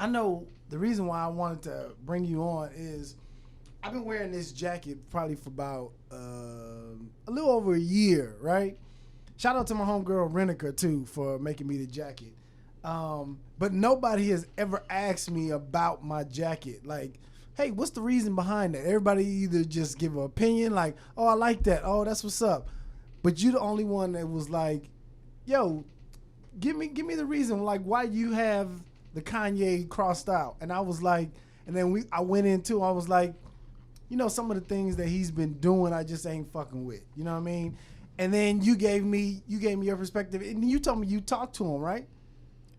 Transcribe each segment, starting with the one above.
I know the reason why I wanted to bring you on is I've been wearing this jacket probably for about a little over a year, right? Shout out to my homegirl Renica too for making me the jacket. But nobody has ever asked me about my jacket. Like, hey, what's the reason behind that? Everybody either just give an opinion, like, oh, I like that. Oh, that's what's up. But you the only one that was like, yo, give me the reason, like, why you have the Kanye crossed out. And I was like, and then I went into, I was like, you know, some of the things that he's been doing, I just ain't fucking with. You know what I mean? And then you gave me your perspective, and you told me you talked to him, right?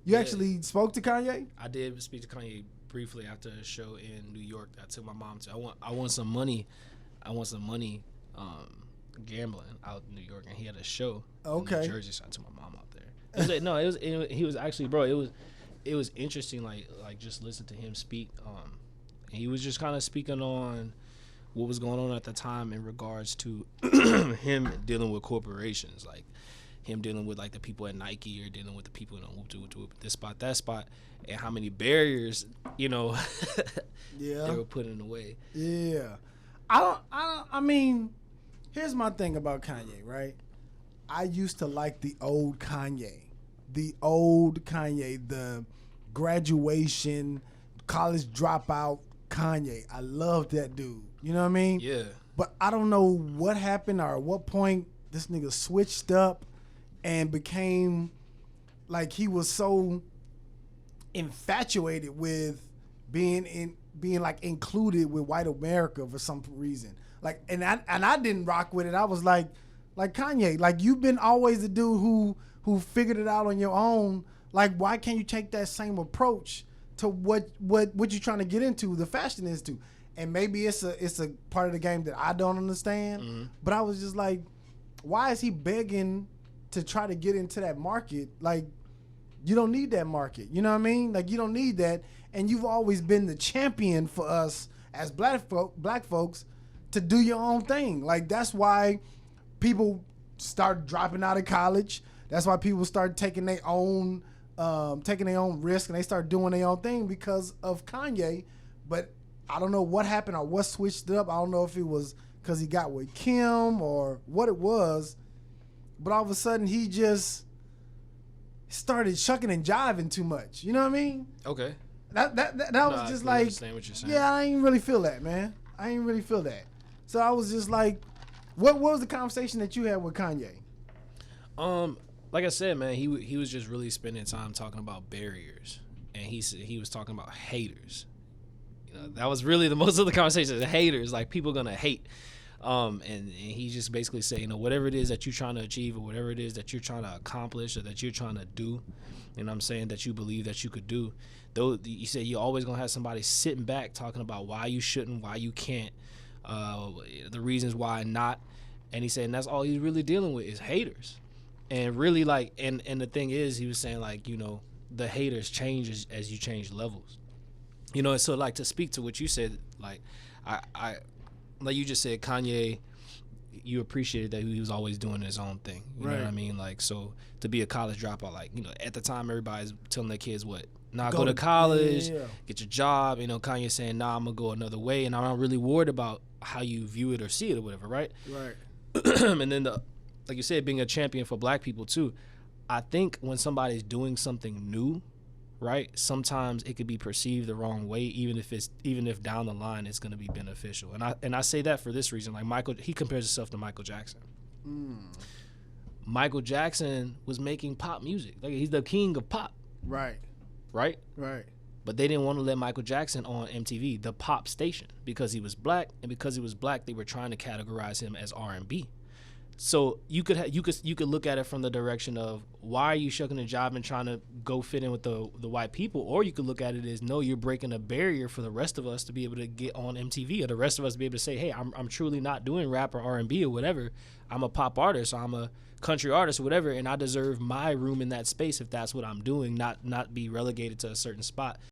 You actually spoke to Kanye? I did speak to Kanye briefly after a show in New York. I took my mom to. I want some money. Gambling out in New York, and he had a show in New Jersey. So I took my mom out there. He was actually, bro. It was interesting, like just listen to him speak. He was just kind of speaking on what was going on at the time in regards to him dealing with corporations, like him dealing with like the people at Nike or dealing with the people in this spot, that spot, and how many barriers, you know, they were putting in the way. Yeah. I mean, here's my thing about Kanye, right? I used to like the old Kanye, the graduation, college dropout Kanye. I loved that dude. You know what I mean? Yeah. But I don't know what happened or at what point this nigga switched up and became like he was so infatuated with being like included with white America for some reason. Like, and I didn't rock with it. I was like Kanye, like you've been always the dude who figured it out on your own. Like, why can't you take that same approach to what you're trying to get into, the fashion institute? And maybe it's a part of the game that I don't understand. But I was just like, why is he begging to try to get into that market? Like, you don't need that market. You know what I mean? Like, you don't need that. And you've always been the champion for us as black folks to do your own thing. Like, that's why people start dropping out of college. That's why people start taking their own risk and they start doing their own thing because of Kanye. But I don't know what happened or what switched it up. I don't know if it was because he got with Kim or what it was. But all of a sudden he just started shucking and jiving too much. You know what I mean? Okay. That was just like, understand what you're saying. Yeah, I ain't really feel that, man. I ain't really feel that. So I was just like, what was the conversation that you had with Kanye? Like I said, man, he was just really spending time talking about barriers, and he was talking about haters. You know, that was really the most of the conversation. The haters, like people gonna hate. And he just basically saying, you know, whatever it is that you're trying to achieve or whatever it is that you're trying to accomplish or that you're trying to do, you know what I'm saying, that you believe that you could do, though you say you're always going to have somebody sitting back talking about why you shouldn't, why you can't, the reasons why not. And he said, and that's all he's really dealing with is haters. And really like, and the thing is, he was saying like, you know, the haters change as you change levels. You know, and so like to speak to what you said, like I like you just said, Kanye, you appreciated that he was always doing his own thing. You know what I mean? Like, so to be a college dropout, like, you know, at the time, everybody's telling their kids what? Not go to college, get your job. You know, Kanye saying, nah, I'm going to go another way. And I'm not really worried about how you view it or see it or whatever, right? Right. And then, like you said, being a champion for black people, too. I think when somebody's doing something new, right, sometimes it could be perceived the wrong way, even if down the line it's going to be beneficial. And I say that for this reason. Like Michael, he compares himself to Michael Jackson. Michael Jackson was making pop music. Like he's the king of pop. Right. But they didn't want to let Michael Jackson on MTV, the pop station, because he was black, and because he was black, they were trying to categorize him as R&B. So you could look at it from the direction of why are you shucking a job and trying to go fit in with the white people, or you could look at it as no, you're breaking a barrier for the rest of us to be able to get on MTV, or the rest of us to be able to say, hey, I'm truly not doing rap or R&B or whatever. I'm a pop artist, or I'm a country artist or whatever, and I deserve my room in that space if that's what I'm doing, not be relegated to a certain spot.